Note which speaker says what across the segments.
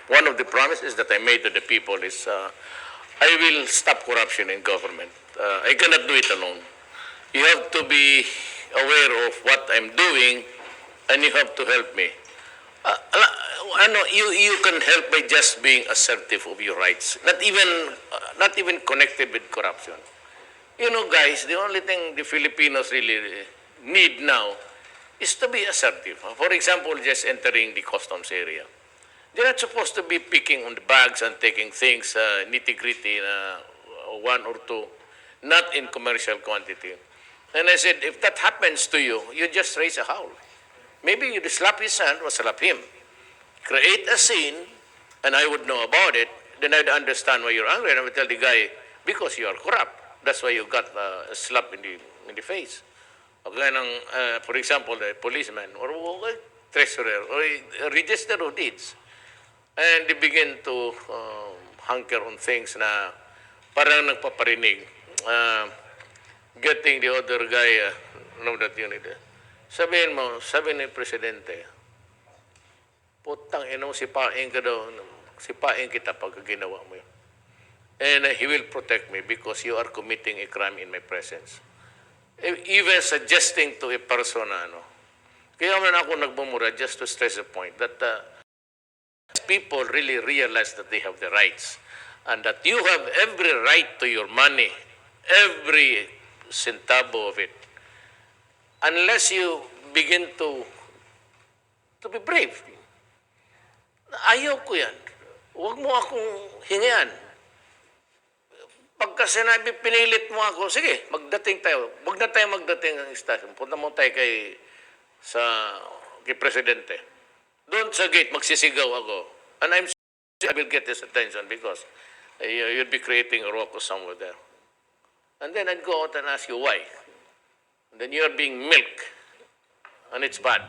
Speaker 1: one of the promises that I made to the people is I will stop corruption in government. I cannot do it alone. You have to be aware of what I'm doing, and you have to help me. You can help by just being assertive of your rights, not even connected with corruption. You know, guys, the only thing the Filipinos really need now is to be assertive. For example, just entering the customs area. They're not supposed to be picking on the bags and taking things nitty-gritty, one or two, not in commercial quantity. And I said, if that happens to you, you just raise a howl. Maybe you slap his hand or slap him. Create a scene, and I would know about it. Then I'd understand why you're angry, and I would tell the guy, because you are corrupt. That's why you got a slap in the face. Okay, for example, the policeman or treasurer or a register of deeds. And they begin to hunker on things na parang nagpaparinig. Getting the other guy, know that you need. Sabihin ni Presidente, putang ina mo, sipain ka daw, sipain kita pag ginawa mo yun. And he will protect me because you are committing a crime in my presence. Even suggesting to a person, kaya man ako nagbumura just to stress the point that people really realize that they have the rights and that you have every right to your money, every centavo of it, unless you begin to be brave. Ayaw ko yan. Huwag mo akong hingian. Pagka sinabi, pinilit mo ako, sige, magdating tayo. Huwag na tayo magdating ang station. Punta mo tayo kay Presidente. Doon sa gate, magsisigaw ako. And I'm sure I will get his attention because you'd be creating a ruckus somewhere there. And then I'd go out and ask you why. And then you're being milked. And it's bad.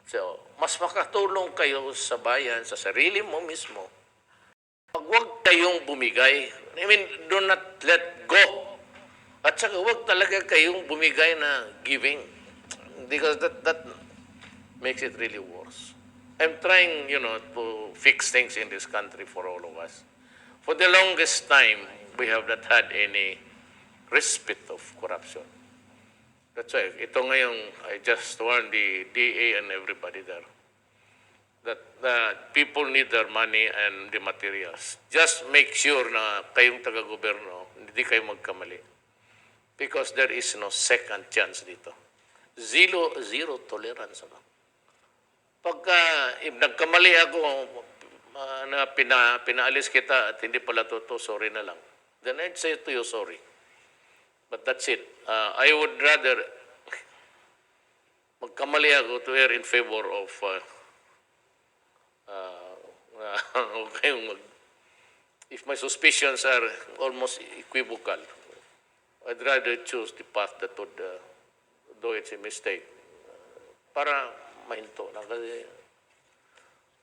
Speaker 1: So, mas makatulong kayo sa bayan, sa sarili mo mismo. Huwag kayong bumigay. I mean, do not let go. At saka huwag talaga kayong bumigay na giving. Because that makes it really worse. I'm trying, to fix things in this country for all of us. For the longest time, we have not had any respite of corruption. That's why, ito ngayong, I just warned the DA and everybody there that people need their money and the materials. Just make sure na kayong taga-gobyerno, hindi kayo magkamali. Because there is no second chance dito. Zero tolerance. Pagka nagkamali ako, na pinaalis kita at hindi pala to, sorry na lang. Then I'd say to you, sorry. But that's it. I would rather magkamali ako to err in favor of if my suspicions are almost equivocal, I'd rather choose the path that would, though it's a mistake, para mahinto na kasi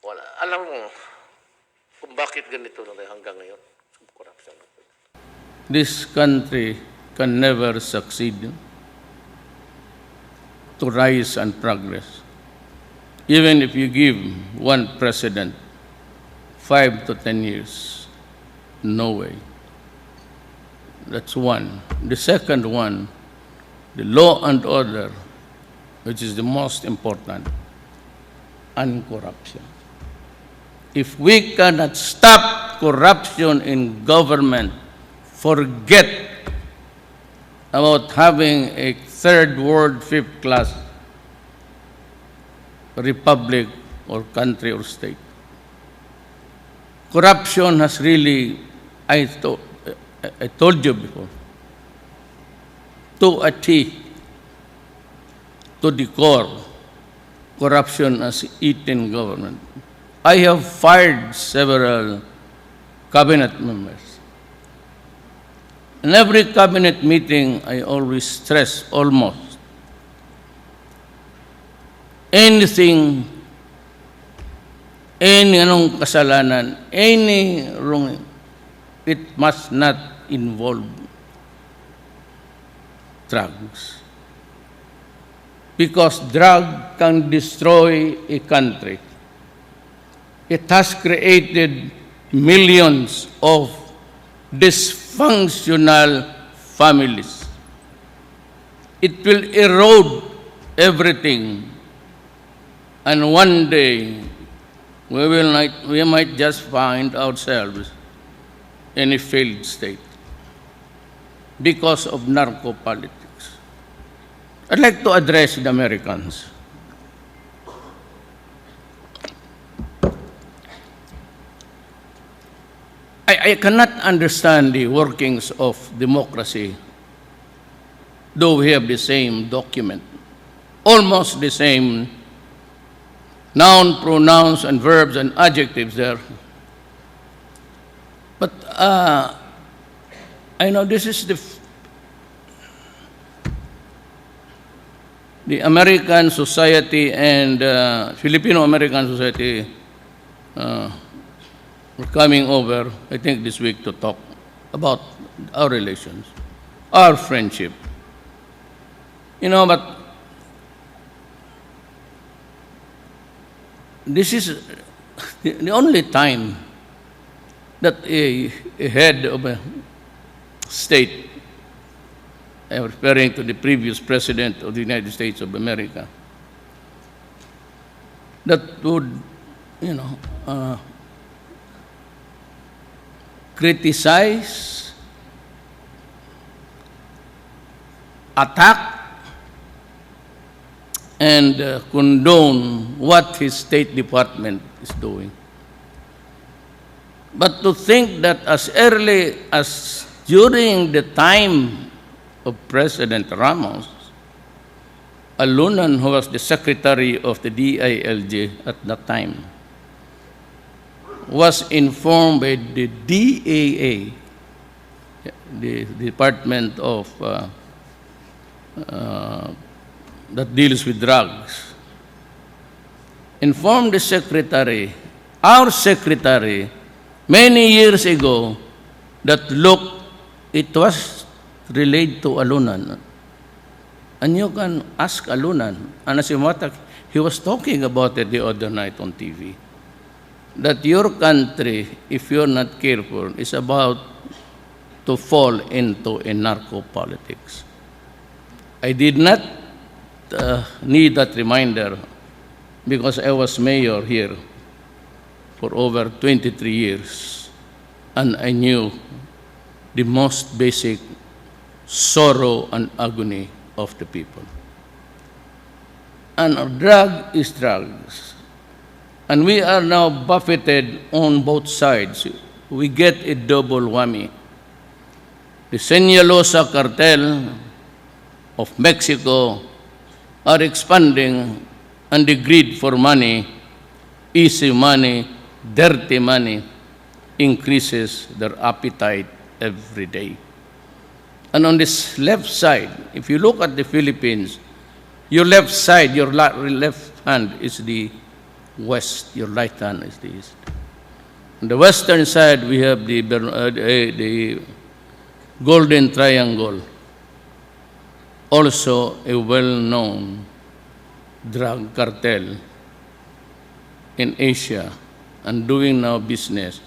Speaker 1: wala. Alam mo kung bakit ganito na hanggang ngayon. Corruption.
Speaker 2: This country can never succeed to rise and progress. Even if you give one president 5 to 10 years, no way. That's one. The second one, the law and order, which is the most important, and corruption. If we cannot stop corruption in government, forget about having a third world, fifth class republic or country or state. Corruption has really, I told you before, to a T, to the core, corruption has eaten government. I have fired several cabinet members. In every cabinet meeting, I always stress almost anything, any kasalanan, any wrong, it must not involve drugs. Because drug can destroy a country. It has created millions of dysfunctional families. It will erode everything. And one day, we might just find ourselves in a failed state because of narco politics. I'd like to address the Americans. I cannot understand the workings of democracy, though we have the same document, almost the same noun, pronouns, and verbs and adjectives there. But I know this is the American society and Filipino-American society were coming over, I think, this week to talk about our relations, our friendship. You know, but this is the only time that a head of a state, I'm referring to the previous president of the United States of America, that would, you know, criticize, attack, and condone what his State Department is doing. But to think that as early as during the time of President Ramos, Alunan, who was the secretary of the DILG at that time, was informed by the DAA, the Department of that deals with drugs, informed the secretary, our secretary, many years ago, that look, it was relayed to Alunan. And you can ask Alunan. And as a matter, he was talking about it the other night on TV. That your country, if you're not careful, is about to fall into a narco politics. I did not need that reminder because I was mayor here for over 23 years, and I knew the most basic sorrow and agony of the people. And drug is drugs. And we are now buffeted on both sides. We get a double whammy. The Señalosa cartel of Mexico are expanding, and the greed for money, easy money, dirty money, increases their appetite every day. And on this left side, if you look at the Philippines, your left side, your left hand is the west, your right hand is the east. On the western side, we have the Golden Triangle, also a well-known drug cartel in Asia and doing now business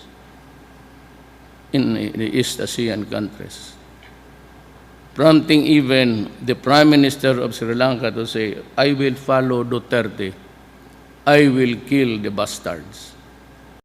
Speaker 2: in the East Asian countries, prompting even the Prime Minister of Sri Lanka to say, I will follow Duterte. I will kill the bastards.